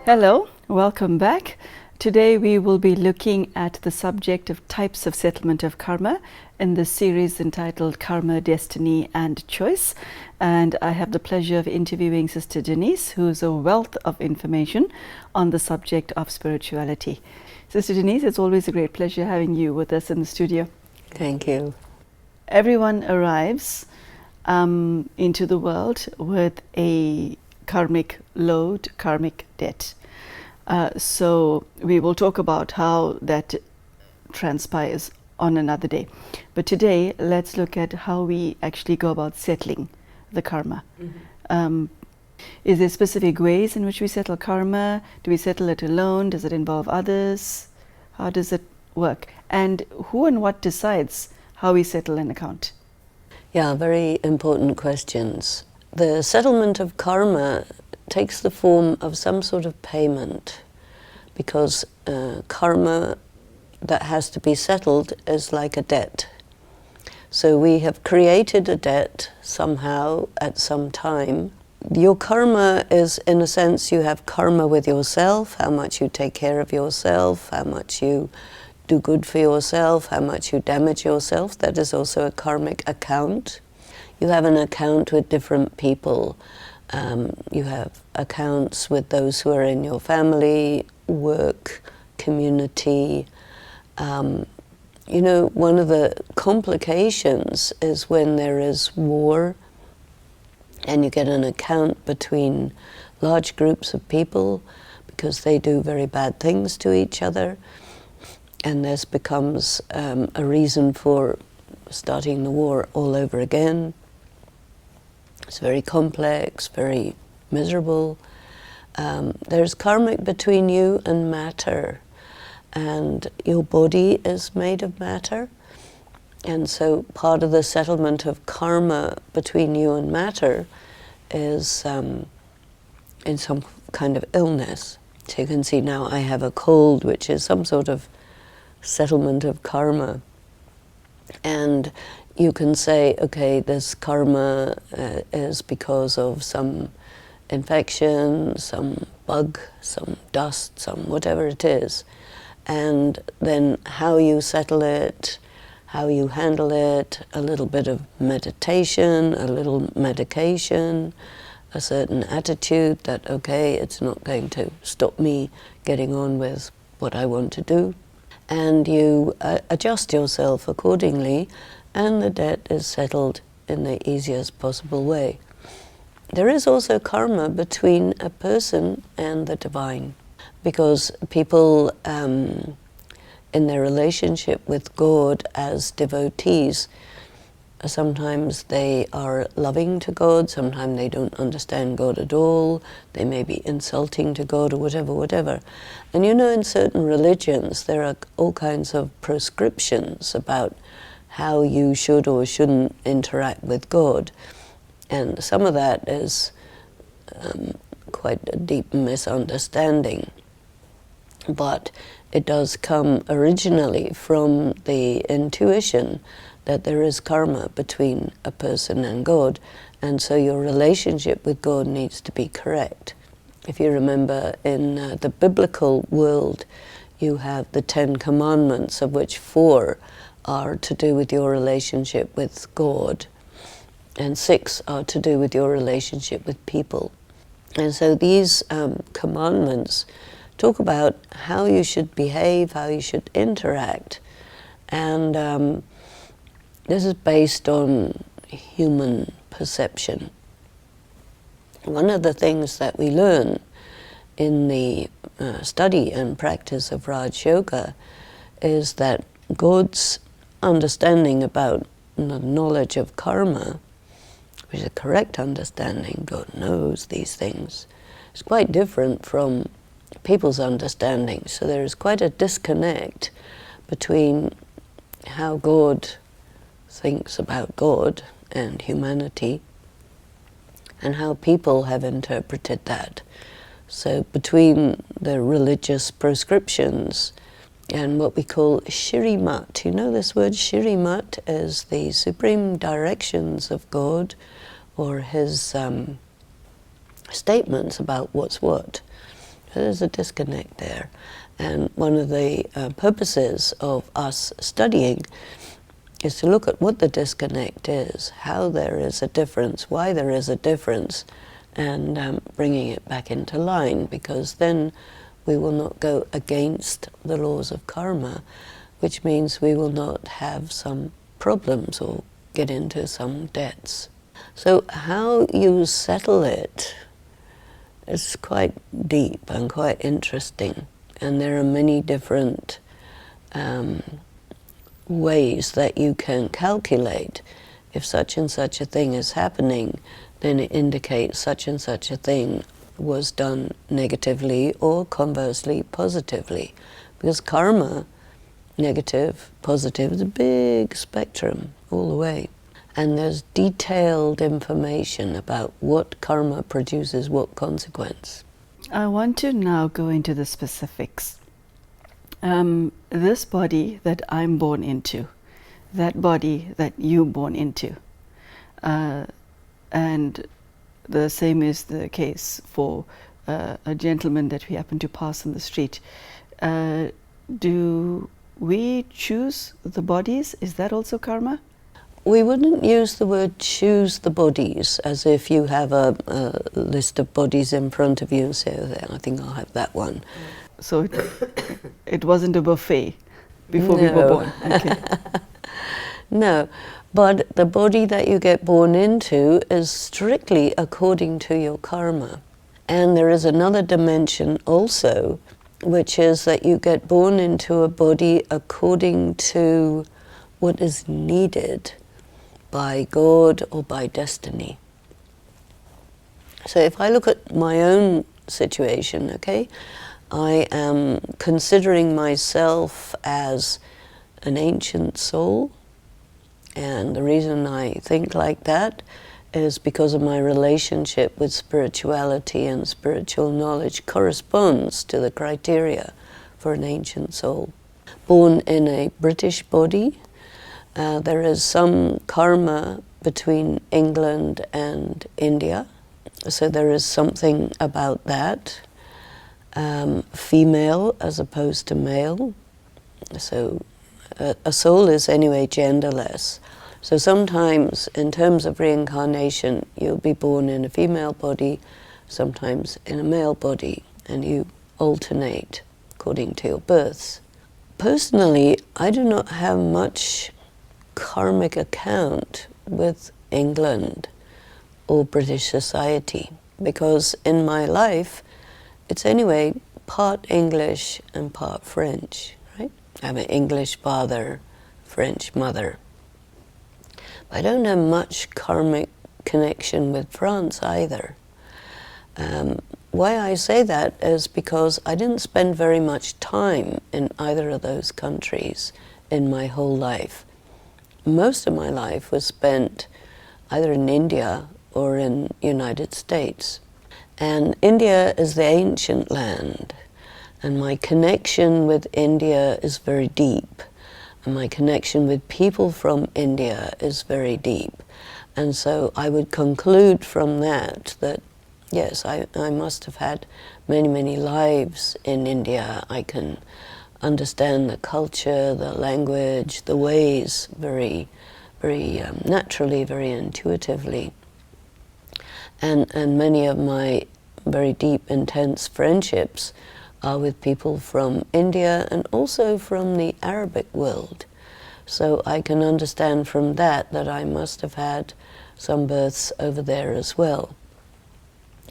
Hello, welcome back. Today we will be looking at the subject of types of settlement of karma in this series entitled Karma, Destiny and Choice. And I have the pleasure of interviewing Sister Denise, who is a wealth of information on the subject of spirituality. Sister Denise, it's always a great pleasure having you with us in the studio. Thank you. Everyone arrives into the world with a karmic load, karmic debt. So we will talk about how that transpires on another day. But today, let's look at how we actually go about settling the karma. Is there specific ways in which we settle karma? Do we settle it alone? Does it involve others? How does it work? And who and what decides how we settle an account? Yeah, very important questions. The settlement of karma takes the form of some sort of payment, because karma that has to be settled is like a debt. So we have created a debt somehow at some time. Your karma is, in a sense, you have karma with yourself, how much you take care of yourself, how much you do good for yourself, how much you damage yourself. That is also a karmic account. You have an account with different people. You have accounts with those who are in your family, work, community. You know, one of the complications is when there is war and you get an account between large groups of people because they do very bad things to each other, and this becomes a reason for starting the war all over again. It's very complex, very miserable. There's karmic between you and matter, and your body is made of matter. And so part of the settlement of karma between you and matter is in some kind of illness. So you can see now I have a cold, which is some sort of settlement of karma. And you can say, okay, this karma is because of some infection, some bug, some dust, some whatever it is. And then how you settle it, how you handle it, a little bit of meditation, a little medication, a certain attitude that, okay, it's not going to stop me getting on with what I want to do. And you adjust yourself accordingly, and the debt is settled in the easiest possible way. There is also karma between a person and the divine, because people in their relationship with God as devotees, sometimes they are loving to God, sometimes they don't understand God at all, they may be insulting to God or whatever. And you know, in certain religions there are all kinds of prescriptions about how you should or shouldn't interact with God. And some of that is quite a deep misunderstanding. But it does come originally from the intuition that there is karma between a person and God, and so your relationship with God needs to be correct. If you remember, in the biblical world, you have the 10 commandments, of which 4 are to do with your relationship with God, and 6 are to do with your relationship with people. And so these commandments talk about how you should behave, how you should interact, and this is based on human perception. One of the things that we learn in the study and practice of Raj Yoga is that God's understanding about the knowledge of karma, which is a correct understanding, God knows these things, is quite different from people's understanding. So there is quite a disconnect between how God thinks about God and humanity and how people have interpreted that. So between the religious prescriptions and what we call shirimat. You know this word shirimat is the supreme directions of God, or his statements about what's what. So there's a disconnect there. And one of the purposes of us studying is to look at what the disconnect is, how there is a difference, why there is a difference, and bringing it back into line, because then we will not go against the laws of karma, which means we will not have some problems or get into some debts. So how you settle it is quite deep and quite interesting, and there are many different ways that you can calculate. If such and such a thing is happening, then it indicates such and such a thing was done negatively or conversely positively. Because karma, negative, positive, is a big spectrum all the way. And there's detailed information about what karma produces what consequence. I want to now go into the specifics. This body that I'm born into, that body that you're born into, and the same is the case for a gentleman that we happen to pass on the street. Do we choose the bodies? Is that also karma? We wouldn't use the word choose the bodies as if you have a list of bodies in front of you and say, oh, I think I'll have that one. So it wasn't a buffet before we were born. Okay. No, but the body that you get born into is strictly according to your karma. And there is another dimension also, which is that you get born into a body according to what is needed by God or by destiny. So if I look at my own situation, okay, I am considering myself as an ancient soul, and the reason I think like that is because of my relationship with spirituality, and spiritual knowledge corresponds to the criteria for an ancient soul. Born in a British body, there is some karma between England and India, so there is something about that. Female as opposed to male, so a soul is anyway genderless. So sometimes in terms of reincarnation you'll be born in a female body, sometimes in a male body, and you alternate according to your births. Personally, I do not have much karmic account with England or British society, because in my life it's anyway part English and part French, right? I have an English father, French mother. I don't have much karmic connection with France either. Why I say that is because I didn't spend very much time in either of those countries in my whole life. Most of my life was spent either in India or in United States. And India is the ancient land, and my connection with India is very deep, and my connection with people from India is very deep. And so I would conclude from that yes, I must have had many, many lives in India. I can understand the culture, the language, the ways very, very naturally, very intuitively. And many of my very deep, intense friendships are with people from India and also from the Arabic world. So I can understand from that I must have had some births over there as well.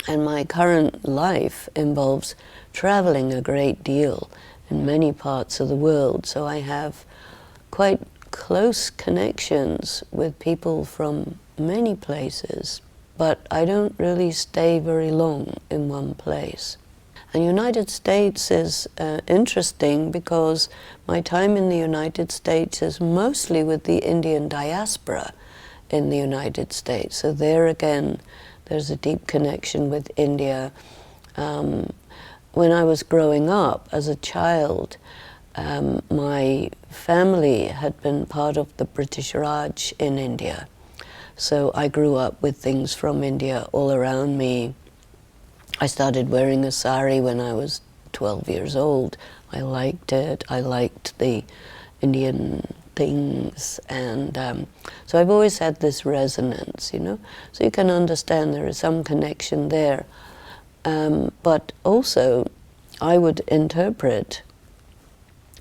And my current life involves traveling a great deal in many parts of the world, so I have quite close connections with people from many places. But I don't really stay very long in one place. And United States is interesting because my time in the United States is mostly with the Indian diaspora in the United States. So there again, there's a deep connection with India. When I was growing up as a child, my family had been part of the British Raj in India. So I grew up with things from India all around me. I started wearing a sari when I was 12 years old. I liked it. I liked the Indian things, and so I've always had this resonance, you know. So you can understand there is some connection there. But also, I would interpret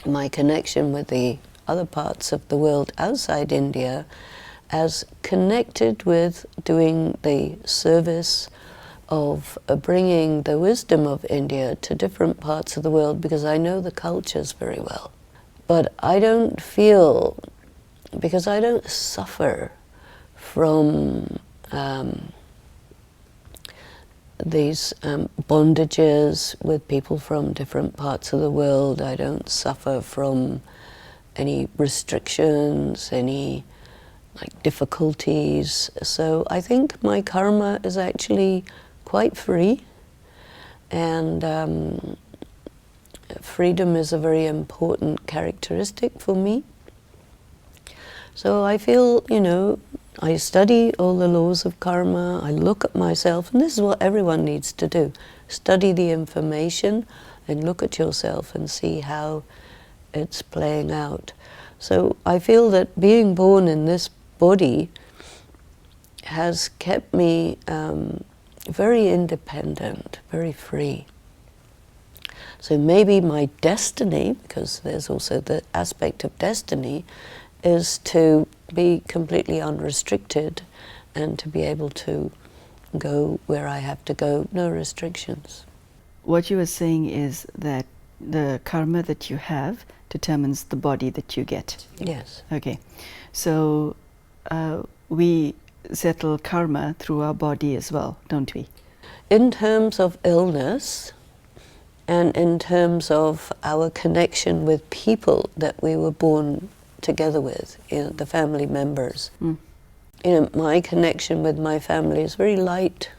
my connection with the other parts of the world outside India as connected with doing the service of bringing the wisdom of India to different parts of the world, because I know the cultures very well. But I don't feel, because I don't suffer from these bondages with people from different parts of the world. I don't suffer from any restrictions, any difficulties. So I think my karma is actually quite free, and freedom is a very important characteristic for me. So I feel, you know, I study all the laws of karma, I look at myself, and this is what everyone needs to do. Study the information and look at yourself and see how it's playing out. So I feel that being born in this body has kept me very independent, very free. So maybe my destiny, because there's also the aspect of destiny, is to be completely unrestricted and to be able to go where I have to go, no restrictions. What you were saying is that the karma that you have determines the body that you get. Yes. Okay. So we settle karma through our body as well, don't we? In terms of illness, and in terms of our connection with people that we were born together with, you know, the family members. You know, my connection with my family is very light,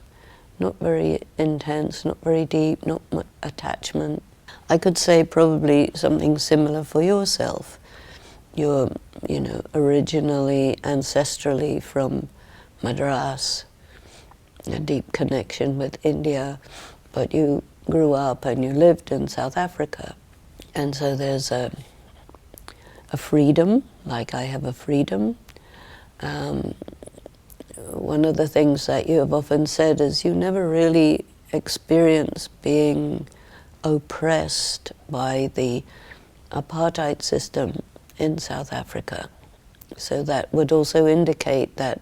not very intense, not very deep, not much attachment. I could say probably something similar for yourself. You're, you know, originally, ancestrally from Madras, a deep connection with India, but you grew up and you lived in South Africa. And so there's a freedom, like I have a freedom. One of the things that you have often said is you never really experience being oppressed by the apartheid system in South Africa. So that would also indicate that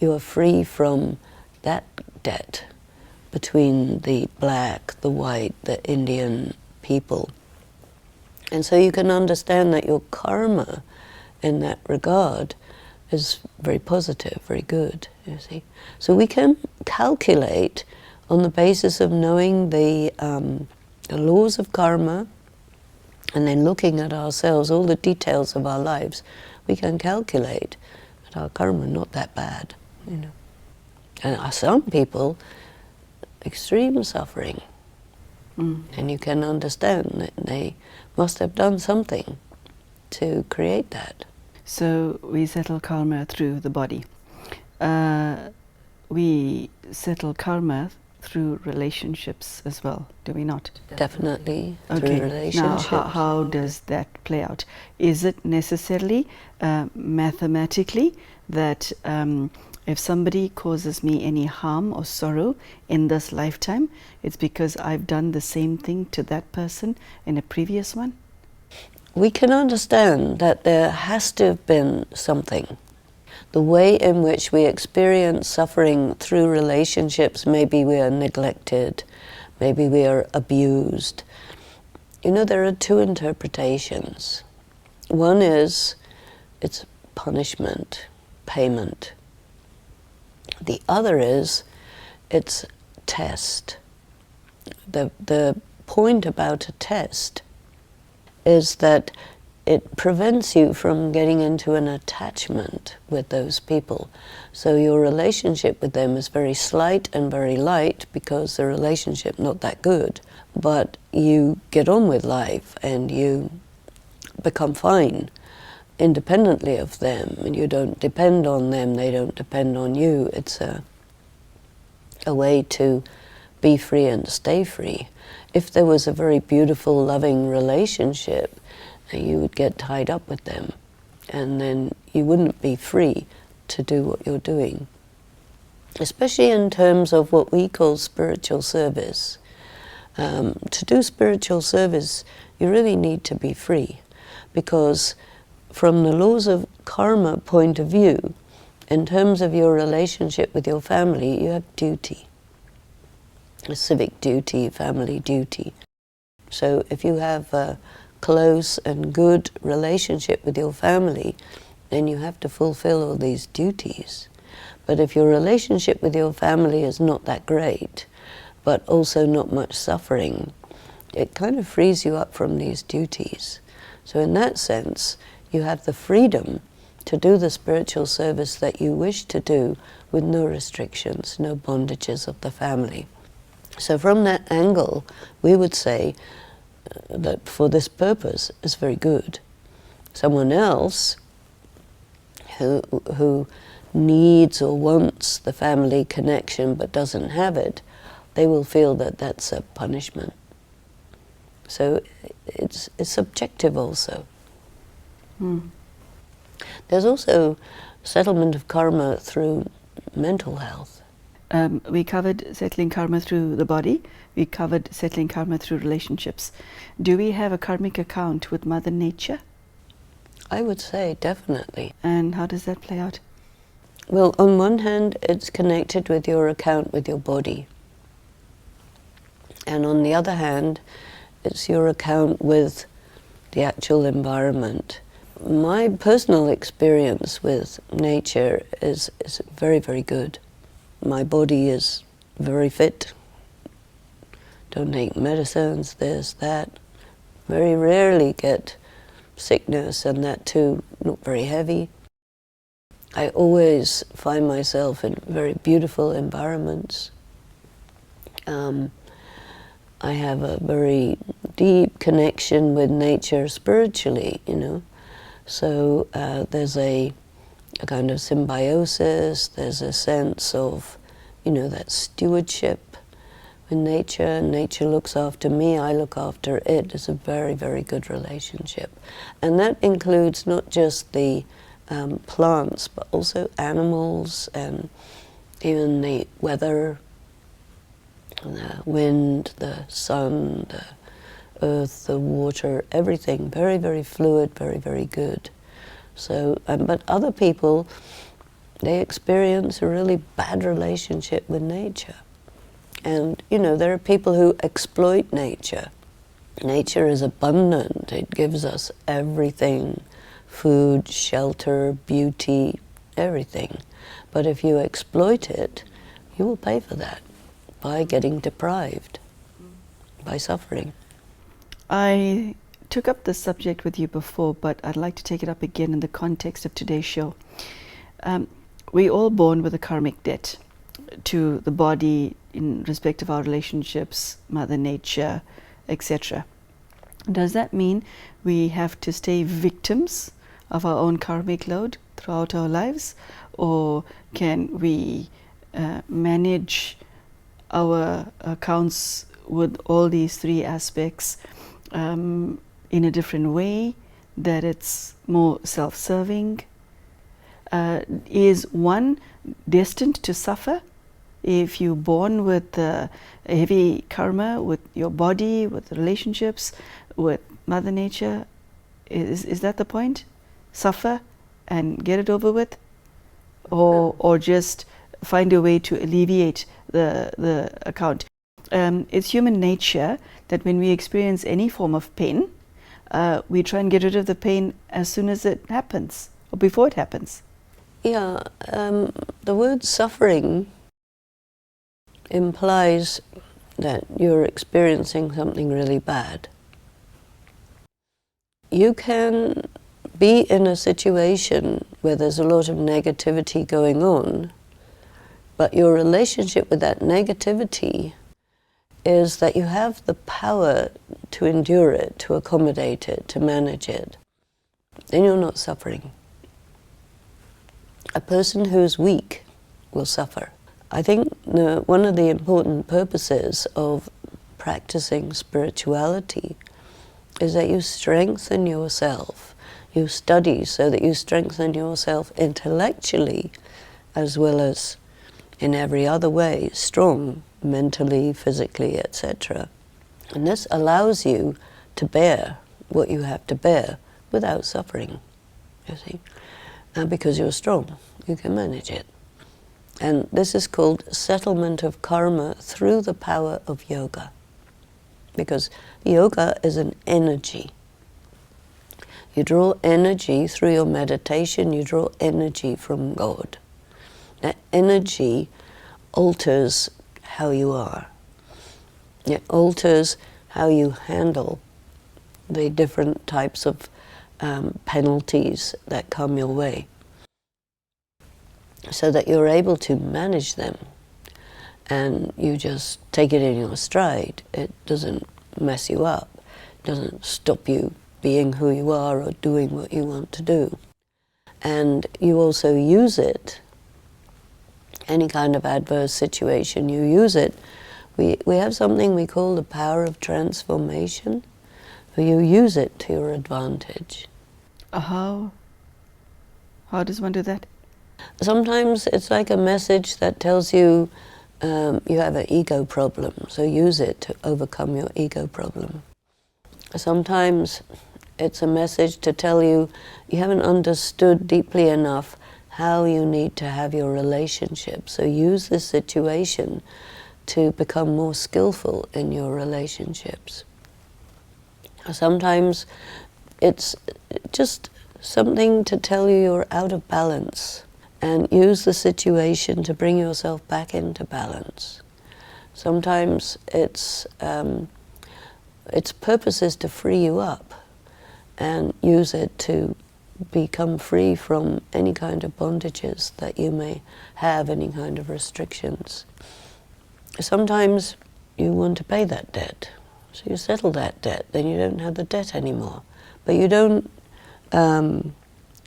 you are free from that debt between the black, the white, the Indian people. And so you can understand that your karma in that regard is very positive, very good, you see. So we can calculate on the basis of knowing the laws of karma, and then looking at ourselves, all the details of our lives, we can calculate that our karma is not that bad, you know. And some people, extreme suffering. And you can understand that they must have done something to create that. So we settle karma through the body. We settle karma through relationships as well, do we not? Definitely, Okay. through relationships. Now, how does that play out? Is it necessarily mathematically that if somebody causes me any harm or sorrow in this lifetime, it's because I've done the same thing to that person in a previous one? We can understand that there has to have been something. The way in which we experience suffering through relationships, maybe we are neglected, maybe we are abused. You know, there are two interpretations. One is it's punishment, payment. The other is it's test. The point about a test is that it prevents you from getting into an attachment with those people. So your relationship with them is very slight and very light because the relationship not that good, but you get on with life and you become fine independently of them, and you don't depend on them, they don't depend on you. It's a way to be free and stay free. If there was a very beautiful, loving relationship, you would get tied up with them, and then you wouldn't be free to do what you're doing. Especially in terms of what we call spiritual service. To do spiritual service, you really need to be free, because from the laws of karma point of view, in terms of your relationship with your family, you have duty. A civic duty, family duty. So if you have a close and good relationship with your family, then you have to fulfill all these duties. But if your relationship with your family is not that great, but also not much suffering, it kind of frees you up from these duties. So in that sense, you have the freedom to do the spiritual service that you wish to do with no restrictions, no bondages of the family. So from that angle, we would say that for this purpose is very good. Someone else who needs or wants the family connection but doesn't have it, they will feel that that's a punishment. So it's subjective also. There's also settlement of karma through mental health. We covered settling karma through the body. We covered settling karma through relationships. Do we have a karmic account with Mother Nature? I would say definitely. And how does that play out? Well, on one hand, it's connected with your account with your body. And on the other hand, it's your account with the actual environment. My personal experience with nature is very, very good. My body is very fit. Don't take medicines, this, that. Very rarely get sickness, and that too, not very heavy. I always find myself in very beautiful environments. I have a very deep connection with nature spiritually, you know. So there's a kind of symbiosis, there's a sense of, you know, that stewardship with nature. Nature looks after me, I look after it. It's a very, very good relationship. And that includes not just the plants, but also animals and even the weather, the wind, the sun, the earth, the water, everything. Very, very fluid, very, very good. So, but other people, they experience a really bad relationship with nature. And, you know, there are people who exploit nature. Nature is abundant. It gives us everything. Food, shelter, beauty, everything. But if you exploit it, you will pay for that by getting deprived, by suffering. I took up this subject with you before, but I'd like to take it up again in the context of today's show. We're all born with a karmic debt to the body in respect of our relationships, Mother Nature, etc. Does that mean we have to stay victims of our own karmic load throughout our lives, or can we manage our accounts with all these three aspects in a different way, that it's more self-serving? Is one destined to suffer if you're born with a heavy karma, with your body, with relationships, with Mother Nature? Is that the point? Suffer and get it over with? Or just find a way to alleviate the account? It's human nature that when we experience any form of pain, we try and get rid of the pain as soon as it happens, or before it happens. Yeah, the word suffering implies that you're experiencing something really bad. You can be in a situation where there's a lot of negativity going on, but your relationship with that negativity is that you have the power to endure it, to accommodate it, to manage it. then you're not suffering. A person who's weak will suffer. I think one of the important purposes of practicing spirituality is that you strengthen yourself. You study so that you strengthen yourself intellectually as well as in every other way, strong mentally, physically, etc. And this allows you to bear what you have to bear without suffering, you see. Because you're strong, you can manage it. And this is called settlement of karma through the power of yoga. Because yoga is an energy. You draw energy through your meditation, you draw energy from God. That energy alters how you are. It alters how you handle the different types of penalties that come your way, so that you're able to manage them and you just take it in your stride. It doesn't mess you up, doesn't stop you being who you are or doing what you want to do. And you also use it, any kind of adverse situation, you use it. We have something we call the power of transformation. You use it to your advantage. How does one do that? Sometimes it's like a message that tells you you have an ego problem, so use it to overcome your ego problem. Sometimes it's a message to tell you you haven't understood deeply enough how you need to have your relationship, so use this situation to become more skillful in your relationships. Sometimes it's just something to tell you you're out of balance, and use the situation to bring yourself back into balance. Sometimes its purpose is to free you up, and use it to become free from any kind of bondages that you may have, any kind of restrictions. Sometimes you want to pay that debt, so you settle that debt, then you don't have the debt anymore. But you don't,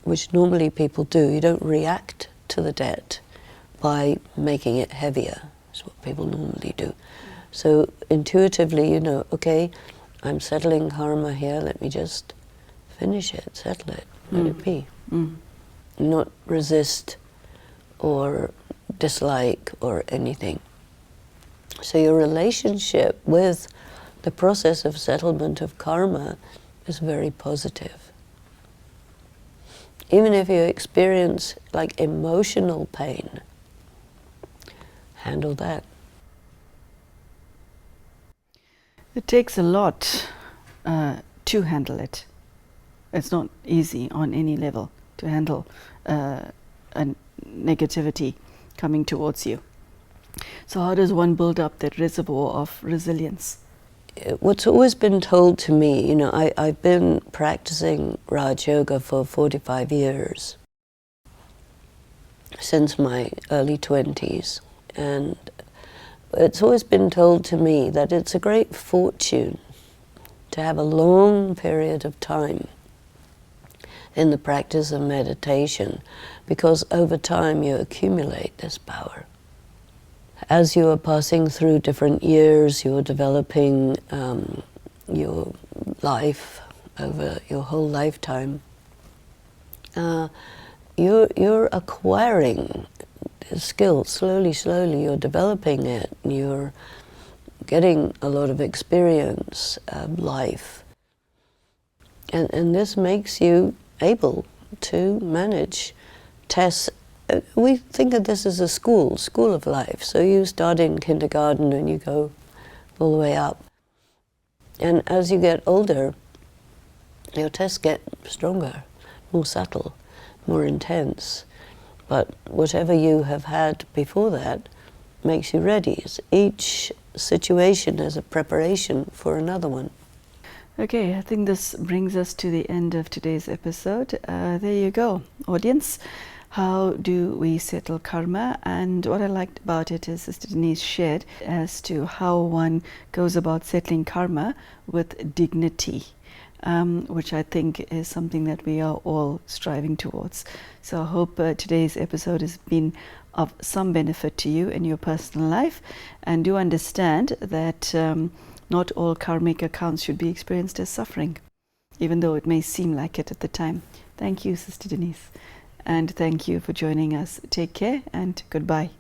which normally people do, you don't react to the debt by making it heavier. That's what people normally do. So intuitively you know, okay, I'm settling karma here, let me just finish it, settle it, let it be. Not resist or dislike or anything. So your relationship with the process of settlement of karma is very positive. Even if you experience like emotional pain, handle that. It takes a lot to handle it. It's not easy on any level to handle a negativity coming towards you. So how does one build up that reservoir of resilience? What's always been told to me, you know, I've been practicing Raj Yoga for 45 years, since my early 20s, and it's always been told to me that it's a great fortune to have a long period of time in the practice of meditation, because over time you accumulate this power. As you are passing through different years, you're developing your life over your whole lifetime. You're acquiring skill slowly, you're developing it. You're getting a lot of experience of life. And this makes you able to manage tests. We think of this as a school of life. So you start in kindergarten and you go all the way up. And as you get older, your tests get stronger, more subtle, more intense. But whatever you have had before that makes you ready. Each situation is a preparation for another one. Okay, I think this brings us to the end of today's episode. There you go, audience. How do we settle karma? And what I liked about it is Sister Denise shared as to how one goes about settling karma with dignity. which I think is something that we are all striving towards. So I hope today's episode has been of some benefit to you in your personal life, and do understand that not all karmic accounts should be experienced as suffering, even though it may seem like it at the time. Thank you, Sister Denise, and thank you for joining us. Take care and goodbye.